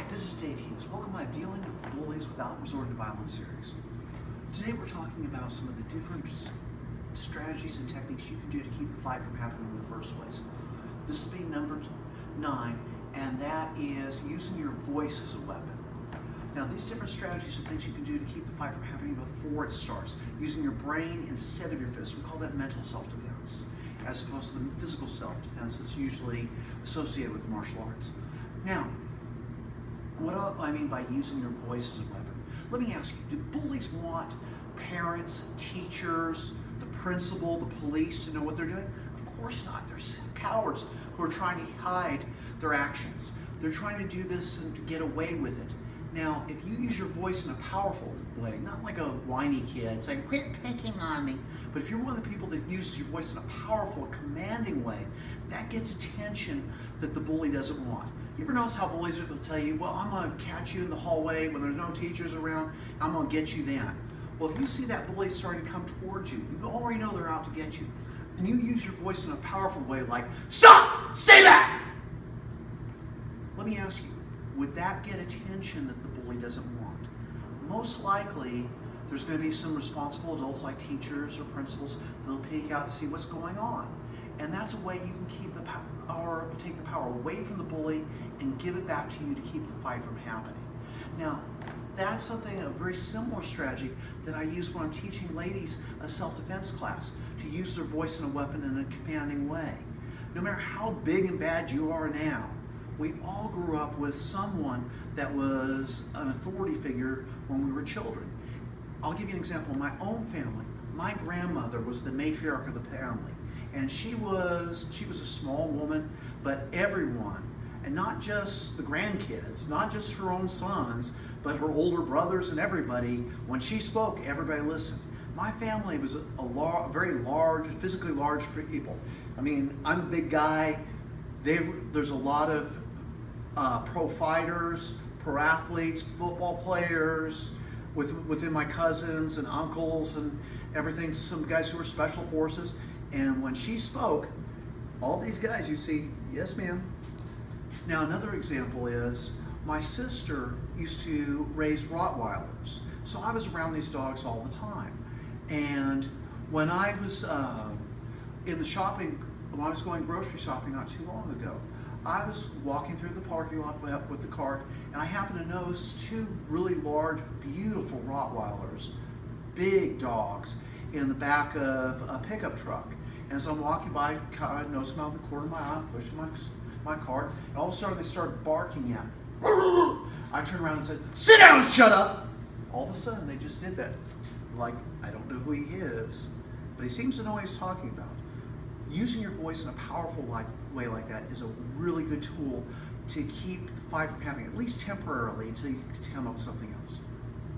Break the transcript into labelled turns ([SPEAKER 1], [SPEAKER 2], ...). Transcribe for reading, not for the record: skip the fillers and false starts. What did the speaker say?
[SPEAKER 1] This is Dave Hughes. Welcome to Dealing with the Bullies Without Resorting to Violence series. Today we're talking about some of the different strategies and techniques you can do to keep the fight from happening in the first place. This will be number 9, and that is using your voice as a weapon. Now, these different strategies are things you can do to keep the fight from happening before it starts. Using your brain instead of your fist. We call that mental self-defense, as opposed to the physical self-defense that's usually associated with the martial arts. Now, what do I mean by using your voice as a weapon? Let me ask you, do bullies want parents, teachers, the principal, the police to know what they're doing? Of course not. They're cowards who are trying to hide their actions. They're trying to do this and to get away with it. Now, if you use your voice in a powerful way, not like a whiny kid saying, "Quit picking on me," but if you're one of the people that uses your voice in a powerful, commanding way, that gets attention that the bully doesn't want. You ever notice how bullies will tell you, "Well, I'm going to catch you in the hallway when there's no teachers around, I'm going to get you then." Well, if you see that bully starting to come towards you, you already know they're out to get you. And you use your voice in a powerful way like, "Stop! Stay back!" Let me ask you, would that get attention that the bully doesn't want? Most likely, there's going to be some responsible adults like teachers or principals that'll peek out to see what's going on. And that's a way you can keep the power, take the power away from the bully and give it back to you to keep the fight from happening. Now, that's something, a very similar strategy that I use when I'm teaching ladies a self-defense class, to use their voice and a weapon in a commanding way. No matter how big and bad you are now, we all grew up with someone that was an authority figure when we were children. I'll give you an example. In my own family, my grandmother was the matriarch of the family. And she was a small woman, but everyone, and not just the grandkids, not just her own sons, but her older brothers and everybody, when she spoke, everybody listened. My family was very large, physically large people. I mean, I'm a big guy. There's a lot of pro fighters, pro athletes, football players, within my cousins and uncles and everything, some guys who were special forces. And when she spoke, all these guys, you see, "Yes, ma'am." Now, another example is my sister used to raise Rottweilers. So I was around these dogs all the time. And when I was in the shopping, when I was going grocery shopping not too long ago, I was walking through the parking lot with the cart, and I happened to notice 2 really large, beautiful Rottweilers, big dogs, in the back of a pickup truck. And as I'm walking by, I noticed them out of the corner of my eye, I'm pushing my cart, and all of a sudden they started barking at me. I turned around and said, "Sit down and shut up!" All of a sudden they just did that. Like, I don't know who he is, but he seems to know what he's talking about. Using your voice in a powerful way like that is a really good tool to keep the fight from happening, at least temporarily, until you come up with something else.